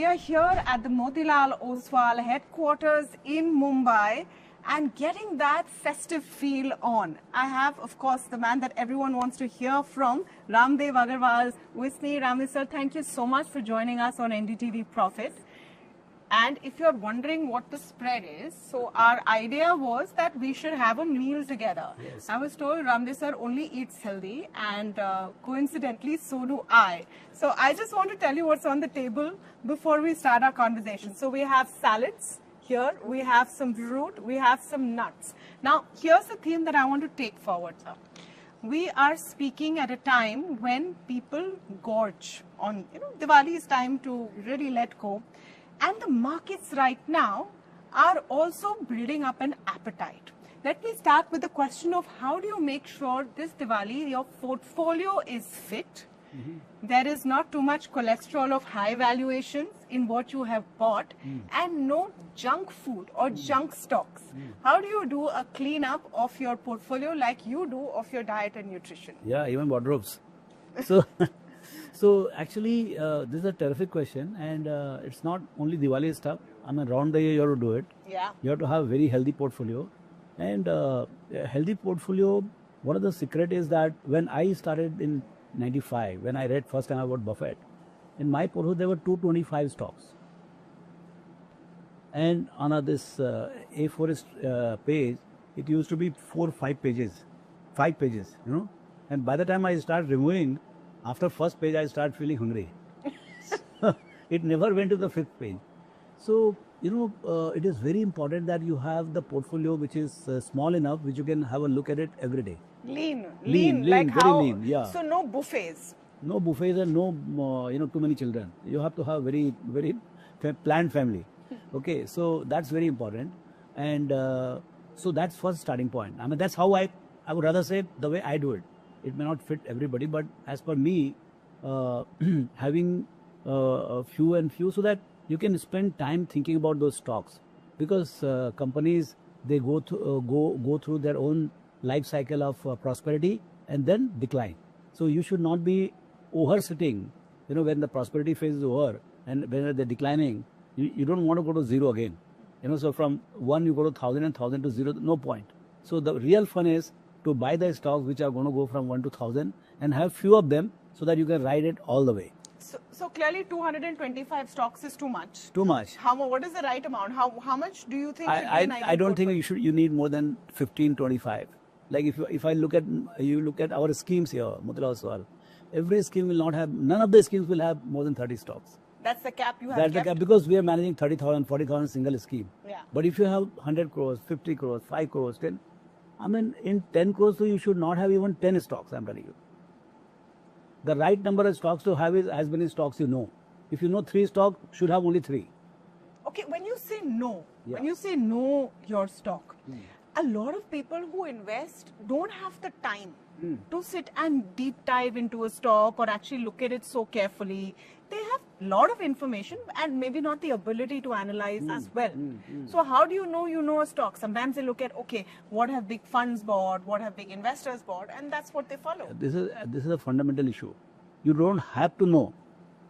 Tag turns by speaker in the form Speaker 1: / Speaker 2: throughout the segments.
Speaker 1: we are here at the Motilal Oswal headquarters in Mumbai and getting that festive feel on. I have, of course, the man that everyone wants to hear from, Ramdev Agarwal, with me. Ramdev sir, thank you so much for joining us on NDTV Profit. And if you're wondering what the spread is, so our idea was that we should have a meal together.
Speaker 2: Yes.
Speaker 1: I was told Ramdev sir only eats healthy, and coincidentally, so do I. So I just want to tell you what's on the table before we start our conversation. So we have salads here, we have some fruit, we have some nuts. Now, here's the theme that I want to take forward, sir. We are speaking at a time when people gorge on, Diwali is time to really let go. And the markets right now are also building up an appetite. Let me start with the question of how do you make sure this Diwali your portfolio is fit? There is not too much cholesterol of high valuations in what you have bought and no junk food or junk stocks. How do you do a cleanup of your portfolio like you do of your diet and nutrition?
Speaker 2: Yeah, even wardrobes. So, so actually, this is a terrific question, and it's not only Diwali stuff. I mean, around the year you have to do it.
Speaker 1: Yeah.
Speaker 2: You have to have a very healthy portfolio, and a healthy portfolio. One of the secret is that when I started in '95, when I read first time about Buffett, in my portfolio there were 225 stocks, and on this A4 page, it used to be 4 or 5 pages, 5 pages, And by the time I start removing, after first page, I start feeling hungry. It never went to the 5th page. So, it is very important that you have the portfolio which is small enough, which you can have a look at it every day.
Speaker 1: Lean,
Speaker 2: very
Speaker 1: like how?
Speaker 2: lean, yeah.
Speaker 1: So no buffets.
Speaker 2: No buffets and no, too many children. You have to have very, very planned family. Okay, so that's very important. And so that's first starting point. I mean, that's how I would rather say the way I do it. It may not fit everybody, but as per me, having a few so that you can spend time thinking about those stocks, because companies, they go through their own life cycle of prosperity and then decline. So you should not be over sitting, when the prosperity phase is over and when they're declining, you don't want to go to zero again. So from 1 you go to 1,000 and 1,000 to 0, no point. So the real fun is to buy the stocks which are going to go from 1 to 1,000 and have few of them so that you can ride it all the way.
Speaker 1: So clearly 225 stocks is too much.
Speaker 2: Too much.
Speaker 1: What is the right amount? How much do you think?
Speaker 2: I don't think you need more than 15, 25. Like if I look at our schemes here, Motilal Oswal, every scheme will not have, none of the schemes will have more than 30 stocks.
Speaker 1: That's the cap you have.
Speaker 2: That's the cap, because we are managing 30,000, 40,000 single scheme.
Speaker 1: Yeah.
Speaker 2: But if you have 100 crores, 50 crores, 5 crores, 10, I mean, in 10 crores, so you should not have even 10 stocks, I'm telling you. The right number of stocks to have is as many stocks you know. If you know 3 stocks, should have only 3.
Speaker 1: Okay, when you say no,
Speaker 2: Yeah.
Speaker 1: when you say no your stock, a lot of people who invest don't have the time to sit and deep dive into a stock or actually look at it so carefully. They have a lot of information and maybe not the ability to analyze as well. So how do you know a stock? Sometimes they look at, okay, what have big funds bought, what have big investors bought, and that's what they follow.
Speaker 2: This is a fundamental issue. You don't have to know.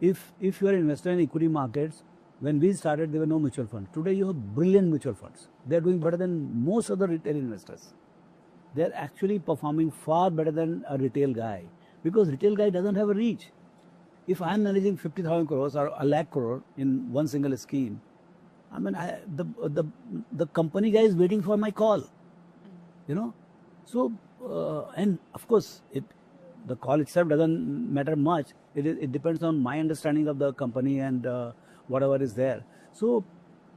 Speaker 2: If you are an investor in equity markets, when we started, there were no mutual funds. Today, you have brilliant mutual funds. They are doing better than most other retail investors. They are actually performing far better than a retail guy, because retail guy doesn't have a reach. If I am managing 50,000 crores or a lakh crore in one single scheme, I mean, the company guy is waiting for my call. So, and of course, the call itself doesn't matter much. It depends on my understanding of the company and whatever is there. So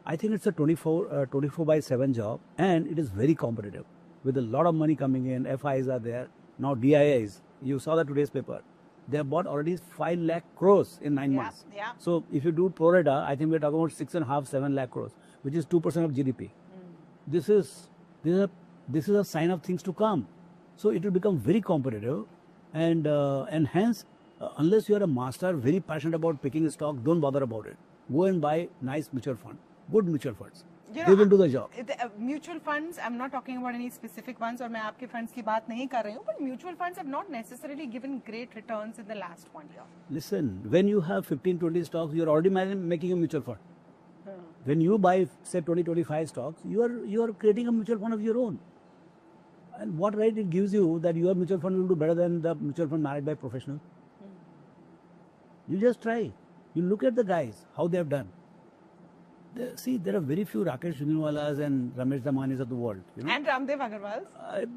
Speaker 2: I think it's a 24/7 job, and it is very competitive with a lot of money coming in. FIs are there. Now DIIs, you saw the today's paper. They have bought already 5 lakh crores in 9 months.
Speaker 1: Yeah.
Speaker 2: So if you do pro rata, I think we're talking about 6.5, 7 lakh crores, which is 2% of GDP. This is a sign of things to come. So it will become very competitive, and hence, unless you are a master, very passionate about picking a stock, don't bother about it. Go and buy nice mutual fund, good mutual funds. they will do the job.
Speaker 1: Mutual funds, I'm not talking about any specific ones, और मैं आपके funds की बात नहीं कर रही हूँ, but mutual funds have not necessarily given great returns in the last 1 year.
Speaker 2: Listen, when you have 15-20 stocks, you're already making a mutual fund. When you buy, say, 20-25 stocks, you are creating a mutual fund of your own. And what right it gives you that your mutual fund will do better than the mutual fund managed by professional? You just try. You look at the guys, how they have done. See, there are very few Rakesh Jhunjhunwalas and Ramesh Damanis of the world. You know?
Speaker 1: And Ramdev Agarwals.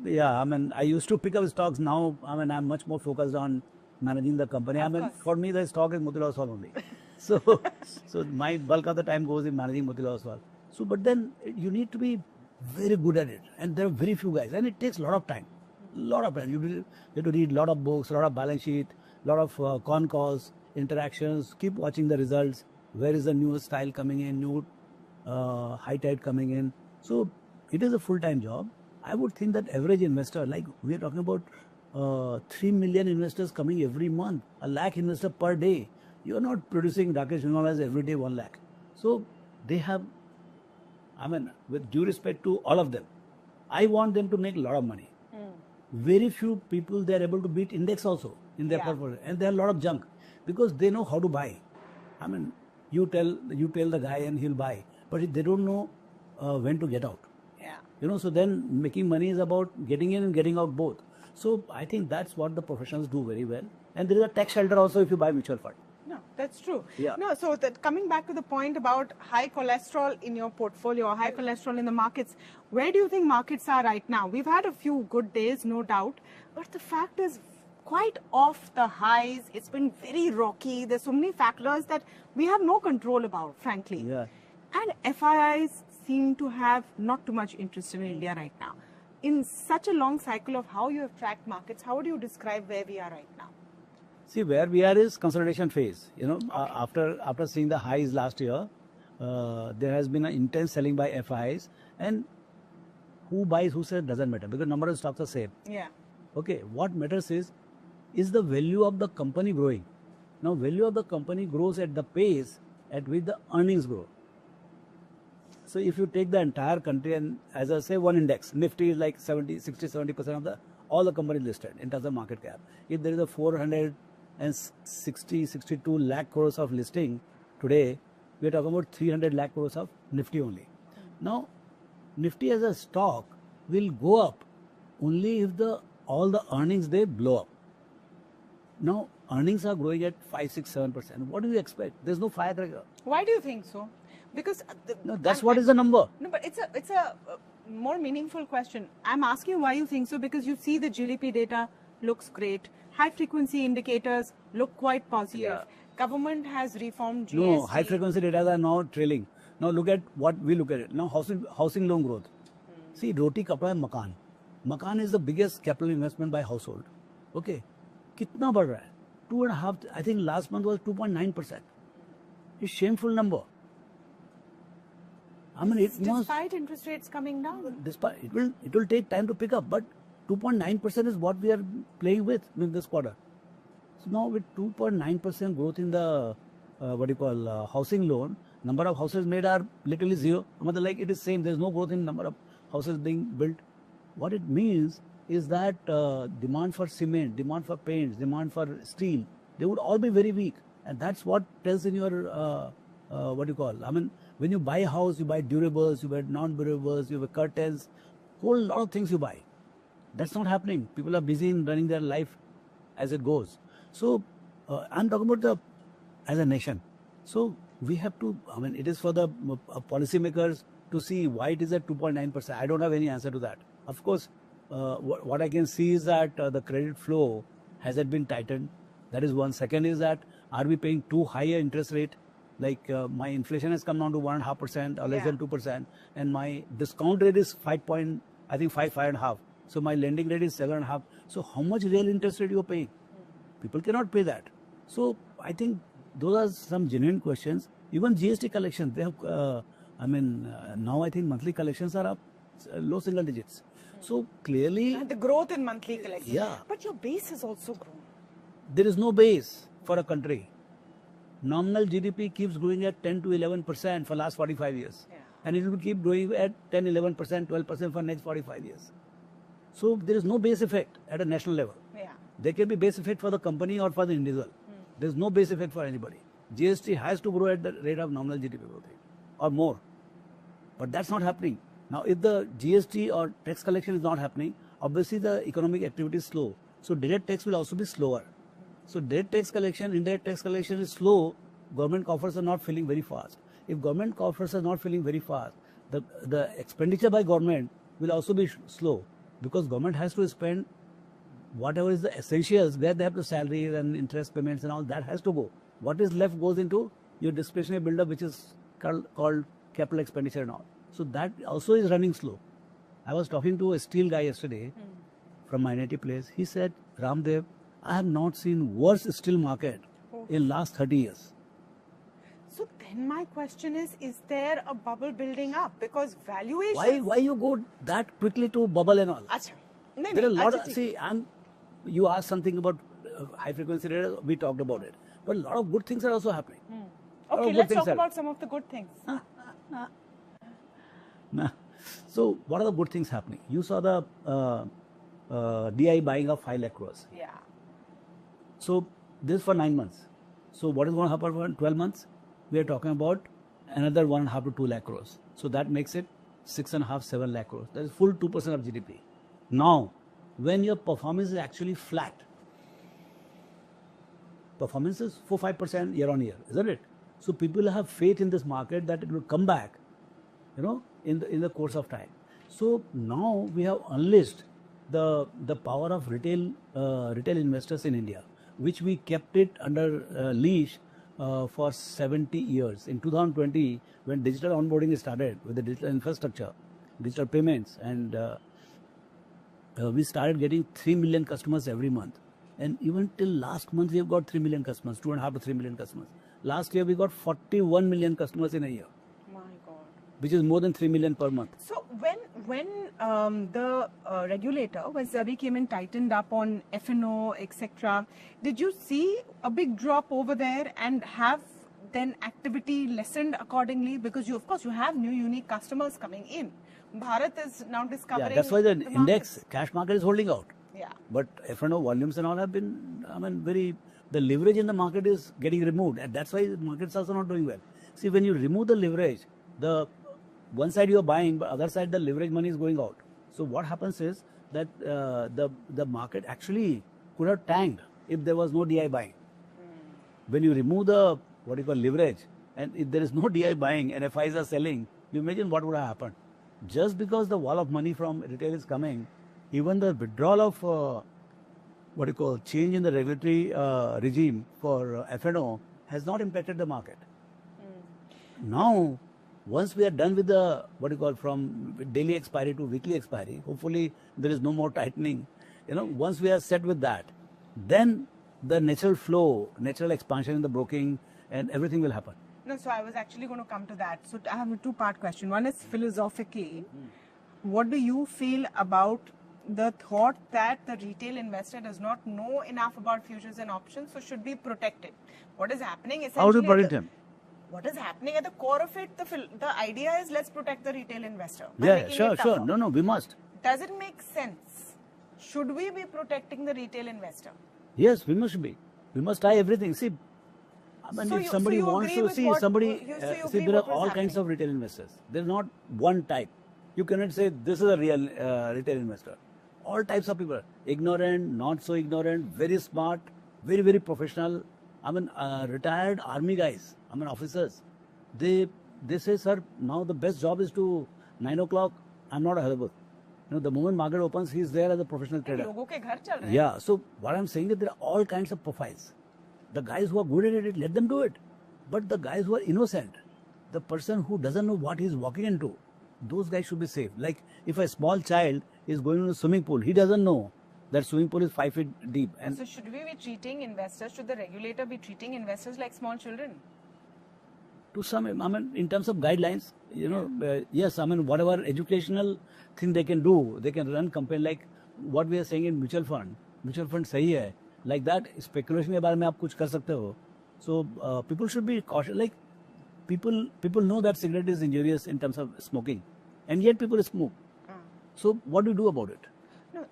Speaker 2: Yeah, I mean, I used to pick up stocks. Now, I mean, I'm much more focused on managing the company. I mean, for me, the stock is Motilal Oswal only. So my bulk of the time goes in managing Motilal Oswal. So, but then you need to be very good at it. And there are very few guys. And it takes a lot of time. Lot of time. You have to read a lot of books, a lot of balance sheet, a lot of con calls, interactions. Keep watching the results. Where is the new style coming in, new high tide coming in. So it is a full-time job. I would think that average investor, like we are talking about 3 million investors coming every month, a lakh investor per day. You are not producing Rakesh Jhunjhunwalas every day 1 lakh. So they have, I mean, with due respect to all of them, I want them to make a lot of money. Very few people, they are able to beat index also in their portfolio. And there are a lot of junk because they know how to buy. I mean, you tell the guy and he'll buy, but they don't know when to get out.
Speaker 1: Yeah.
Speaker 2: You know, so then making money is about getting in and getting out both. So I think that's what the professionals do very well. And there is a tax shelter also if you buy mutual fund.
Speaker 1: No, that's true.
Speaker 2: Yeah.
Speaker 1: No, so that coming back to the point about high cholesterol in your portfolio, high cholesterol in the markets, where do you think markets are right now? We've had a few good days, no doubt, but the fact is quite off the highs. It's been very rocky. There's so many factors that we have no control about, frankly.
Speaker 2: Yeah.
Speaker 1: And FIIs seem to have not too much interest in India right now. In such a long cycle of how you have tracked markets, how would you describe where we are right now?
Speaker 2: See, where we are is consolidation phase. You know, after seeing the highs last year, there has been an intense selling by FIs, and who buys, who sells doesn't matter because number of stocks are same.
Speaker 1: Yeah.
Speaker 2: Okay, what matters is the value of the company growing. Now, value of the company grows at the pace at which the earnings grow. So, if you take the entire country and, as I say, one index, Nifty is like 60-70% of all the companies listed in terms of market cap. If there is a 462 lakh crores of listing today, we are talking about 300 lakh crores of Nifty only. Now, Nifty as a stock will go up only if all the earnings they blow up. Now, earnings are growing at 5, 6, 7%. What do you expect? There's no firecracker.
Speaker 1: Why do you think so? Because
Speaker 2: No, that's what is the number.
Speaker 1: No, but it's a more meaningful question. I'm asking you why you think so because you see the GDP data looks great. High frequency indicators look quite positive.
Speaker 2: Yeah.
Speaker 1: Government has reformed GST.
Speaker 2: No, high frequency data are now trailing. Now look at what we look at it. Now housing loan growth. See, roti, kapda and makan. Makan is the biggest capital investment by household. Okay. Kitna बढ़ रहा है? 2.5, I think last month was 2.9%. It's shameful number. I mean,
Speaker 1: Despite interest rates coming down.
Speaker 2: Despite it will take time to pick up, but 2.9% is what we are playing with in this quarter. So now with 2.9% growth in the housing loan, number of houses made are literally zero. Like it is same. There is no growth in number of houses being built. What it means is that demand for cement, demand for paints, demand for steel, they would all be very weak, and that's what tells in your I mean, when you buy a house, you buy durables, you buy non-durables, you buy curtains, whole lot of things you buy. That's not happening. People are busy in running their life as it goes. So I'm talking about as a nation. So we have to, I mean, it is for the policymakers to see why it is at 2.9%. I don't have any answer to that. Of course, what I can see is that the credit flow has it been tightened. That is one. Second is that are we paying too high an interest rate? Like my inflation has come down to 1.5% or less than 2%, and my discount rate is 5.5. So my lending rate is 7.5. So how much real interest rate you are paying? People cannot pay that. So I think those are some genuine questions. Even GST collections, they have. Now I think monthly collections are up low single digits. So clearly,
Speaker 1: And the growth in monthly collections.
Speaker 2: Yeah.
Speaker 1: But your base has also grown.
Speaker 2: there is no base for a country. Nominal GDP keeps growing at 10 to 11% for last 45 years.
Speaker 1: Yeah.
Speaker 2: and it will keep growing at 10, 11%, 12% for next 45 years. So there is no base effect at a national level.
Speaker 1: Yeah.
Speaker 2: There can be base effect for the company or for the individual. There is no base effect for anybody. GST has to grow at the rate of nominal GDP growth rate or more. But that's not happening. Now, if the GST or tax collection is not happening, obviously the economic activity is slow. So direct tax will also be slower. So direct tax collection, indirect tax collection is slow. Government coffers are not filling very fast. If government coffers are not filling very fast, the expenditure by government will also be slow, because government has to spend whatever is the essentials, where they have the salaries and interest payments and all that has to go. What is left goes into your discretionary build-up, which is called capital expenditure and all. So that also is running slow. I was talking to a steel guy yesterday from my native place. He said, Ramdev, I have not seen worse steel market in last 30 years.
Speaker 1: So then my question is there a bubble building up? Because valuation...
Speaker 2: Why you go that quickly to bubble and all?
Speaker 1: Achha.
Speaker 2: There are a lot of, you asked something about high frequency radar, we talked about it. But a lot of good things are also happening.
Speaker 1: Okay, let's talk about some of the good things.
Speaker 2: So what are the good things happening? You saw the DI buying of 5 lakh crores.
Speaker 1: Yeah.
Speaker 2: So this for 9 months. So what is going to happen for 12 months? We are talking about another 1.5 to 2 lakh crores. So that makes it 6.5, 7 lakh crores. That is full 2% of GDP. Now, when your performance is actually flat, performance is 4-5% year on year, isn't it? So people have faith in this market that it will come back, in the course of time. So now we have unleashed the power of retail investors in India, which we kept it under leash for 70 years. In 2020, when digital onboarding started with the digital infrastructure, digital payments, and we started getting 3 million customers every month. And even till last month, we have got 3 million customers, 2.5 to 3 million customers. Last year, we got 41 million customers in a year.
Speaker 1: My God.
Speaker 2: Which is more than 3 million per month.
Speaker 1: So when the regulator, when SEBI came and tightened up on F&O, etc., did you see a big drop over there, and have then activity lessened accordingly? Because of course you have new unique customers coming in. Bharat is now discovering.
Speaker 2: Yeah, that's why the index
Speaker 1: markets.
Speaker 2: cash market is holding out.
Speaker 1: Yeah.
Speaker 2: But F&O volumes and all have been, the leverage in the market is getting removed, and that's why the markets also not doing well. See, when you remove the leverage, one side you are buying, but other side the leverage money is going out. So what happens is that the market actually could have tanked if there was no DI buying. When you remove the leverage, and if there is no DI buying and FIs are selling, you imagine what would have happened. Just because the wall of money from retail is coming, even the withdrawal of change in the regulatory regime for F&O has not impacted the market. Now, once we are done with the from daily expiry to weekly expiry, hopefully there is no more tightening. Once we are set with that, then the natural flow, natural expansion in the broking and everything will happen.
Speaker 1: No, so I was actually going to come to that. So I have a two-part question. One is philosophically, what do you feel about the thought that the retail investor does not know enough about futures and options, so should be protected? What is happening essentially?
Speaker 2: How to protect him?
Speaker 1: What is happening at the core of it? The idea is let's protect the retail investor.
Speaker 2: Yeah, sure. No, we must.
Speaker 1: Does it make sense? Should we be protecting the retail investor?
Speaker 2: Yes, we must be. We must try everything. See, if somebody wants to see there are all kinds of retail investors. There is not one type. You cannot say this is a real retail investor. All types of people, ignorant, not so ignorant, very smart, very, very professional. Retired army guys, officers. They say, sir, now the best job is to 9 o'clock, I'm not available. The moment market opens, he's there as a professional trader.
Speaker 1: Logo ke ghar chal rahe hain.
Speaker 2: Yeah, so what I'm saying is there are all kinds of profiles. The guys who are good at it, let them do it. But the guys who are innocent, the person who doesn't know what he's walking into, those guys should be safe. Like if a small child is going to a swimming pool, he doesn't know that swimming pool is 5 feet deep. And
Speaker 1: so should we be treating investors, should the regulator be treating investors like small children?
Speaker 2: To some, in terms of guidelines, yes, whatever educational thing they can do, they can run campaign like what we are saying in mutual fund sahi hai. Like that, speculation के बारे में आप कुछ कर सकते हो. So people should be cautious. Like people know that cigarette is injurious in terms of smoking, and yet people smoke. So what do you do about it?
Speaker 1: No,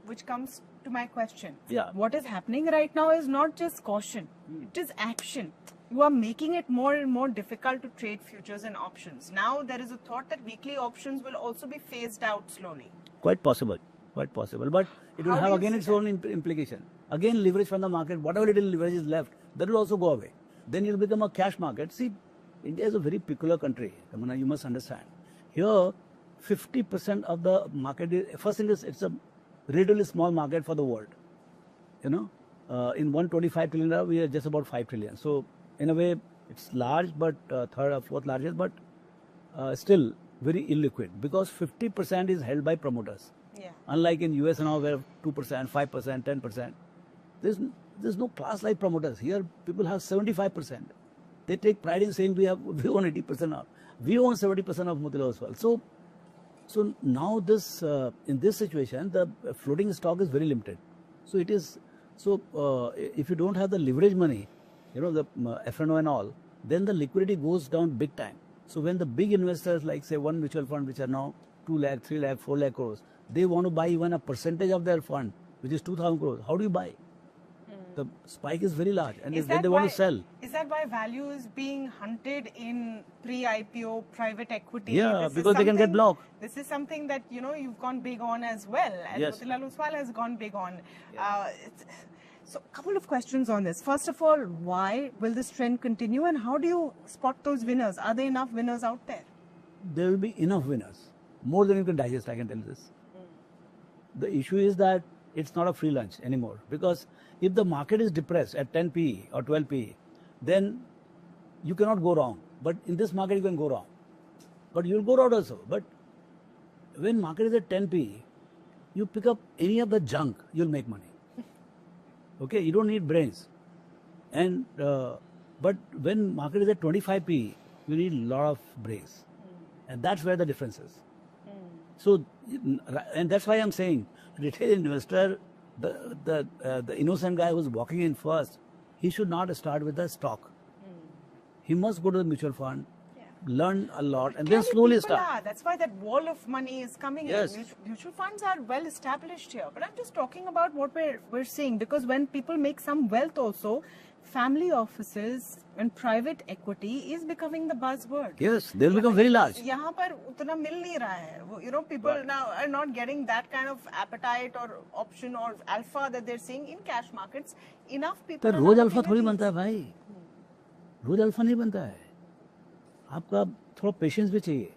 Speaker 1: which comes to my question.
Speaker 2: Yeah.
Speaker 1: What is happening right now is not just caution; it is action. You are making it more and more difficult to trade futures and options. Now there is a thought that weekly options will also be phased out slowly.
Speaker 2: Quite possible. Quite possible. But it will
Speaker 1: How do
Speaker 2: have
Speaker 1: you
Speaker 2: again
Speaker 1: see
Speaker 2: its own implication. Again, leverage from the market, whatever little leverage is left, that will also go away. Then it will become a cash market. See, India is a very peculiar country. Kamana, you must understand. Here, 50% of the market is, first thing is, it's a relatively small market for the world. You know, in 125 trillion, we are just about 5 trillion. So, in a way, it's large, but third or fourth largest, but still very illiquid because 50% is held by promoters.
Speaker 1: Yeah.
Speaker 2: Unlike in US and all where 2%, 5%, 10%. There's no class like promoters. Here people have 75%. They take pride in saying we own 80% of. We own 70% of Motilal Oswal. So now this in this situation the floating stock is very limited. So it is if you don't have the leverage money, you know, the F&O and all, then the liquidity goes down big time. So when the big investors like say one mutual fund which are now 2 lakh, 3 lakh, 4 lakh crores, they want to buy even a percentage of their fund, which is 2,000 crores. How do you buy? The spike is very large, and then they want to sell.
Speaker 1: Is that why value is being hunted in pre-IPO private equity?
Speaker 2: Yeah, because they can get blocked.
Speaker 1: This is something that, you know, you've gone big on as well, and
Speaker 2: Yes.
Speaker 1: Motilal Oswal has gone big on. So, a couple of questions on this. First of all, why will this trend continue, and how do you spot those winners? Are there enough winners out there?
Speaker 2: There will be enough winners, more than you can digest. I can tell you this. The issue is that it's not a free lunch anymore, because if the market is depressed at 10 PE or 12 PE, then you cannot go wrong. But in this market, you can go wrong. But you'll go wrong also. But when market is at 10 PE, you pick up any of the junk, you'll make money. Okay, you don't need brains. And but when market is at 25 PE, you need a lot of brains. And that's where the difference is. So, and that's why I'm saying, retail investor, the innocent guy who's walking in first, he should not start with the stock. He must go to the mutual fund, learn a lot, and then slowly start.
Speaker 1: That's why that wall of money is coming
Speaker 2: Yes.
Speaker 1: in. Mutual funds are well established here. But I'm just talking about what we're seeing, because when people make some wealth also, family offices and private equity is becoming the buzzword.
Speaker 2: Yes, they'll become very large.
Speaker 1: यहाँ पर उतना मिल नहीं रहा है. You know, people now are not getting that kind of appetite or option or alpha that they're seeing in cash markets. Enough people.
Speaker 2: तो
Speaker 1: are
Speaker 2: रोज
Speaker 1: not
Speaker 2: अल्फा
Speaker 1: looking
Speaker 2: थोड़ी
Speaker 1: at
Speaker 2: बनता है भाई. रोज अल्फा नहीं बनता है. आपका थोड़ा पेशेंस भी चाहिए.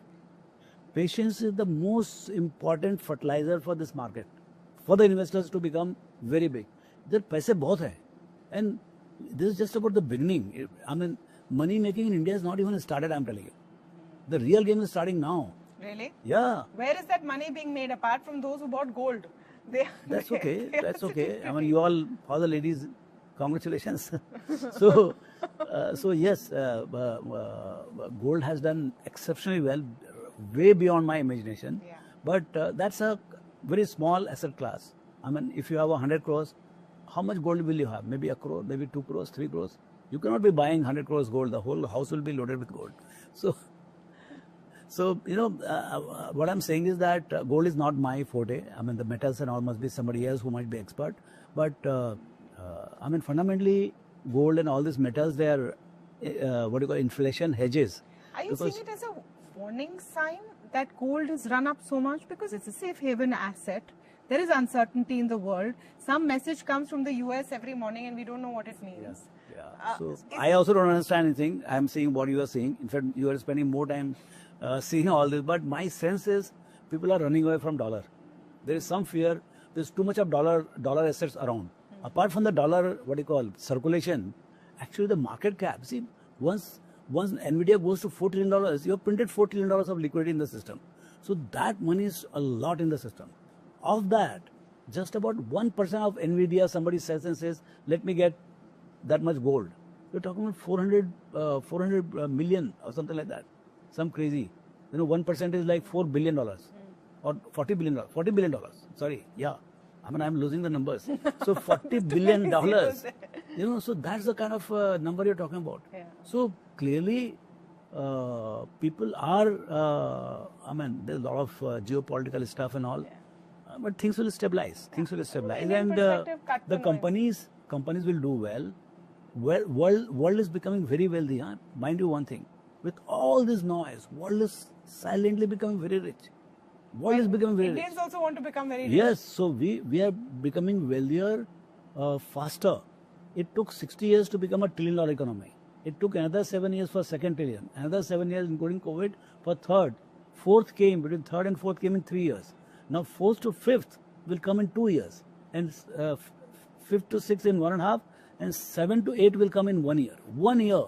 Speaker 2: Patience is the most important fertilizer for this market, for the investors to become very big. इधर पैसे बहुत हैं, and this is just about the beginning. I mean, money making in India is not even started, I'm telling you. The real game is starting now.
Speaker 1: Really?
Speaker 2: Yeah.
Speaker 1: Where is that money being made apart from those who bought gold?
Speaker 2: That's okay. That's okay. I mean, you all the ladies, congratulations. So yes, gold has done exceptionally well, way beyond my imagination.
Speaker 1: Yeah.
Speaker 2: But that's a very small asset class. I mean, if you have 100 crores, how much gold will you have? Maybe a crore, maybe 2 crores, 3 crores. You cannot be buying 100 crores gold. The whole house will be loaded with gold. So you know, what I'm saying is that gold is not my forte. I mean, the metals and all must be somebody else who might be expert. But I mean, fundamentally, gold and all these metals, they are what do you call inflation hedges.
Speaker 1: Are you seeing it as a warning sign that gold has run up so much? Because it's a safe haven asset. There is uncertainty in the world. Some message comes from the US every morning and we don't know what it means.
Speaker 2: Yeah. So I also don't understand anything. I'm seeing what you are seeing. In fact, you are spending more time seeing all this. But my sense is people are running away from dollar. There is some fear. There's too much of dollar assets around. Apart from the dollar, what do you call, circulation, actually the market cap. See, once NVIDIA goes to $4 trillion, you have printed $4 trillion of liquidity in the system. So that money is a lot in the system. Of that, just about 1% of NVIDIA, somebody says and says, let me get that much gold. You're talking about 400 million or something like that. Some crazy. You know, 1% is like $4 billion or $40 billion. $40 billion. Sorry. Yeah. I mean, I'm losing the numbers. So $40 billion. You know, so that's the kind of number you're talking about.
Speaker 1: Yeah.
Speaker 2: So clearly, people are, I mean, there's a lot of geopolitical stuff and all, but things will stabilize. Things will stabilize,
Speaker 1: Indian
Speaker 2: and
Speaker 1: perspective, cut
Speaker 2: the
Speaker 1: the noise.
Speaker 2: companies will do well. World is becoming very wealthy. Huh? Mind you, one thing: with all this noise, world is silently becoming very rich. World is becoming very
Speaker 1: Indians
Speaker 2: rich.
Speaker 1: also want to become very rich.
Speaker 2: Yes, so we are becoming wealthier faster. It took 60 years to become a $1 trillion economy. It took another 7 years for second trillion, another 7 years including COVID for third. Fourth came, between third and fourth came in 3 years. Now fourth to fifth will come in 2 years, and fifth to sixth in 1.5, and 7 to 8 will come in 1 year. 1 year.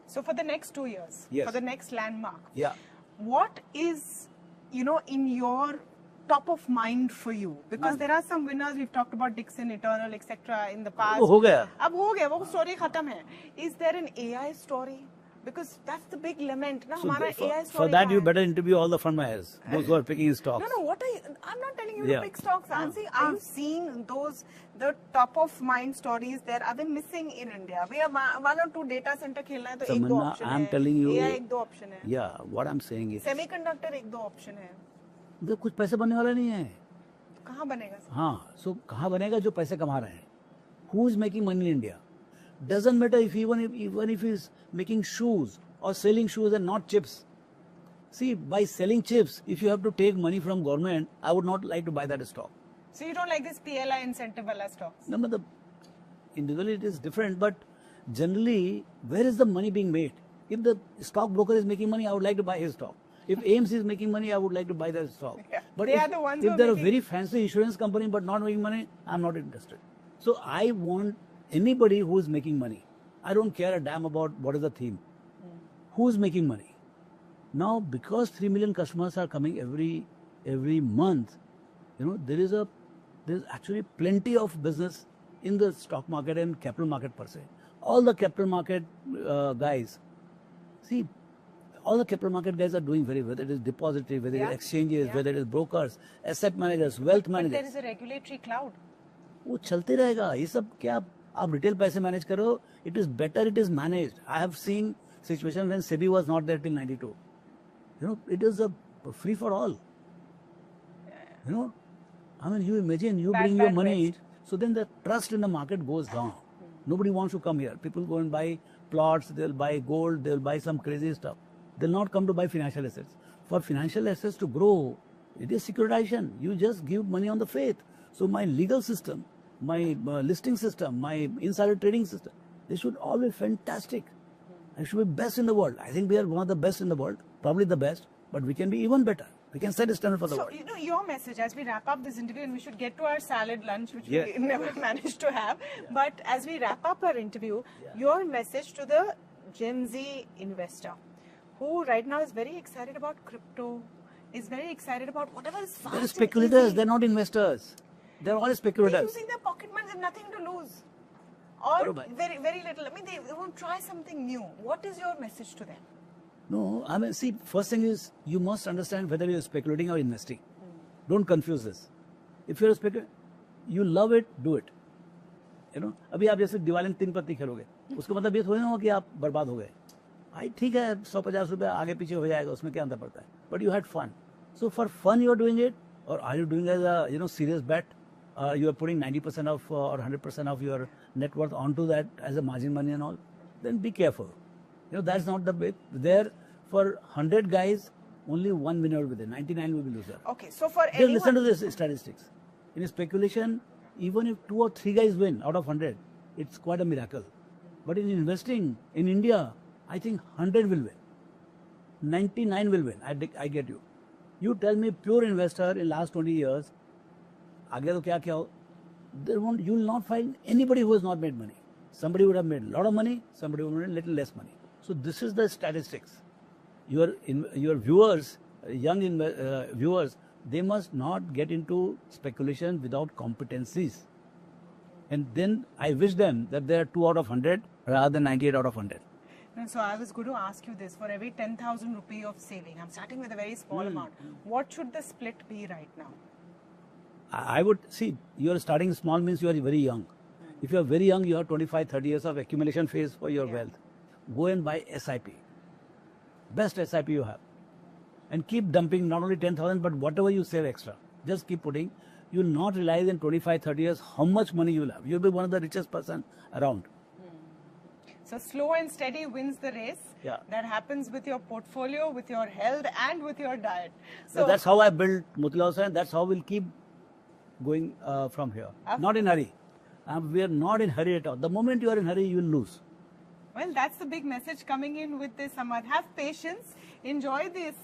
Speaker 1: So for the next 2 years,
Speaker 2: Yes.
Speaker 1: for the next landmark,
Speaker 2: Yeah.
Speaker 1: what is, in your top of mind for you? Because there are some winners, we've talked about Dixon, Eternal, etc. in the past.
Speaker 2: वो हो गया.
Speaker 1: अब हो गया, वो story खत्म है. Is there an AI story? Because that's the big lament, ना
Speaker 2: So
Speaker 1: हमारा
Speaker 2: for,
Speaker 1: AI
Speaker 2: for
Speaker 1: story
Speaker 2: that,
Speaker 1: कहाँ
Speaker 2: you
Speaker 1: है?
Speaker 2: better interview all the fund managers, those who are picking stocks.
Speaker 1: No, what I'm not telling you
Speaker 2: Yeah.
Speaker 1: to pick stocks. I'm saying, are you seeing the top of mind stories there? Are they missing in India? We have one or two data center खेलना है तो एक दो
Speaker 2: Tamanna,
Speaker 1: option
Speaker 2: I'm
Speaker 1: है.
Speaker 2: telling you.
Speaker 1: AI एक दो option है.
Speaker 2: Yeah, what I'm saying is,
Speaker 1: Semiconductor एक दो option है.
Speaker 2: तो कुछ पैसे बनने वाला नहीं है.
Speaker 1: तो कहाँ बनेगा?
Speaker 2: हाँ, so कहाँ बनेगा जो पैसे कमा रहे हैं? Who is making money in India? Doesn't matter if even if he's making shoes or selling shoes and not chips. See, by selling chips, if you have to take money from government, I would not like to buy that stock.
Speaker 1: So you don't like this PLI incentive wala stocks?
Speaker 2: No, but individually it is different, but generally, where is the money being made? If the stockbroker is making money, I would like to buy his stock. If AMC is making money, I would like to buy their stock.
Speaker 1: Yeah,
Speaker 2: But
Speaker 1: they
Speaker 2: if,
Speaker 1: are the ones who
Speaker 2: if
Speaker 1: are
Speaker 2: they're a
Speaker 1: making-
Speaker 2: very fancy insurance company but not making money, I'm not interested. So I want anybody who is making money. I don't care a damn about what is the theme. Who is making money? Now, because 3 million customers are coming every month, there's actually plenty of business in the stock market and capital market per se. All the capital market guys, see, all the capital market guys are doing very well. Whether it is depository, whether it is exchanges, whether it is brokers, asset managers, wealth
Speaker 1: But there
Speaker 2: managers.
Speaker 1: is a regulatory cloud.
Speaker 2: वो चलते रहेगा. ये सब क्या आप retail पैसे manage करो. It is better it is managed. I have seen situations when SEBI was not there till 92. It is a free for all. I mean, you imagine you bring your money, so then the trust in the market goes down. Nobody wants to come here. People go and buy plots, they'll buy gold, they'll buy some crazy stuff. They'll not come to buy financial assets. For financial assets to grow, it is securitization. You just give money on the faith. So my legal system, my listing system, my insider trading system, they should all be fantastic. I should be best in the world. I think we are one of the best in the world, probably the best, but we can be even better. We can set a standard for the
Speaker 1: So,
Speaker 2: world.
Speaker 1: your message as we wrap up this interview, and we should get to our salad lunch, which
Speaker 2: Yes.
Speaker 1: we never managed to have. But as we wrap up our interview, your message to the Gen Z investor, who right now is very excited about crypto, is very excited about whatever is fast.
Speaker 2: They're
Speaker 1: and
Speaker 2: speculators,
Speaker 1: easy.
Speaker 2: they're not investors. They're all
Speaker 1: They're
Speaker 2: speculators.
Speaker 1: using their pocket money, they have nothing to lose. Or
Speaker 2: Barabar.
Speaker 1: very, very little. I mean, they won't try something new. What is your message to them?
Speaker 2: No, I mean, see, first thing is you must understand whether you're speculating or investing. Don't confuse this. If you're a speculator, you love it, do it. अभी आप जैसे दिवाली में 3 पत्ती खेलोगे, उसका मतलब ये थोड़ी ना हो कि आप बर्बाद हो गए. भाई ठीक है, 150 रुपए आगे पीछे हो जाएगा, उसमें क्या अंतर पड़ता है? But you had fun. So for fun you are doing it, or are you doing as a serious bet? You are putting 90% of or 100% of your net worth onto that as a margin money and all. Then be careful. That's not the bit. There, for 100 guys, only one winner will be there. 99 will be loser.
Speaker 1: Okay, so for
Speaker 2: Just
Speaker 1: anyone...
Speaker 2: listen to this statistics. In speculation, even if 2 or 3 guys win out of 100, it's quite a miracle. But in investing, in India, I think 100 will win. 99 will win. I get you. You tell me pure investor in last 20 years, आगे तो क्या हो? You will not find anybody who has not made money. Somebody would have made a lot of money, somebody would have made a little less money. So this is the statistics. Your viewers, young viewers, they must not get into speculation without competencies. And then I wish them that they are 2 out of 100 rather than 98 out of 100.
Speaker 1: No, so I was going to ask you this. For every 10,000 rupee of saving, I'm starting with a very small amount. What should the split be right now?
Speaker 2: I would see, you are starting small means you are very young. If you are very young, you have 25, 30 years of accumulation phase for your wealth. Go and buy SIP. best SIP you have. And keep dumping not only 10,000 but whatever you save extra. Just keep putting. You'll not realize in 25, 30 years how much money you'll have. You'll be one of the richest person around.
Speaker 1: So slow and steady wins the race.
Speaker 2: Yeah.
Speaker 1: That happens with your portfolio, with your health, and with your diet.
Speaker 2: So that's how I built Motilal Oswal, and that's how we'll keep going from here. Not in hurry. We are not in hurry at all. The moment you are in hurry, you will lose.
Speaker 1: Well, that's the big message coming in with this, Samad. Have patience, enjoy this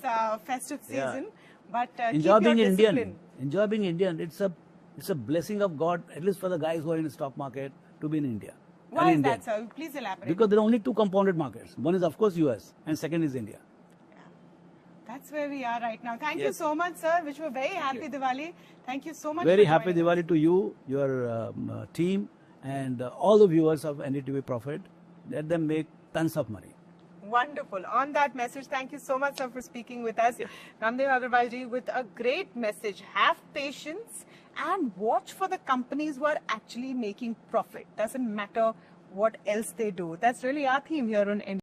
Speaker 1: festive season, but
Speaker 2: enjoy
Speaker 1: keep
Speaker 2: being
Speaker 1: your discipline.
Speaker 2: Indian. Enjoy being Indian. It's a blessing of God, at least for the guys who are in the stock market, to be in India.
Speaker 1: Why is
Speaker 2: Indian.
Speaker 1: that, sir? Please elaborate.
Speaker 2: Because there are only two compounded markets. One is, of course, US, and second is India.
Speaker 1: That's where we are right now. Thank you so much, sir. Wish you a very happy Diwali. Thank you so much.
Speaker 2: Very
Speaker 1: for
Speaker 2: happy
Speaker 1: joining us.
Speaker 2: Diwali to you, your team, and all the viewers of NDTV Profit. Let them make tons of money.
Speaker 1: Wonderful. On that message, thank you so much, sir, for speaking with us. Ramdev Agarwal ji with a great message. Have patience and watch for the companies who are actually making profit. Doesn't matter what else they do. That's really our theme here on NDTV.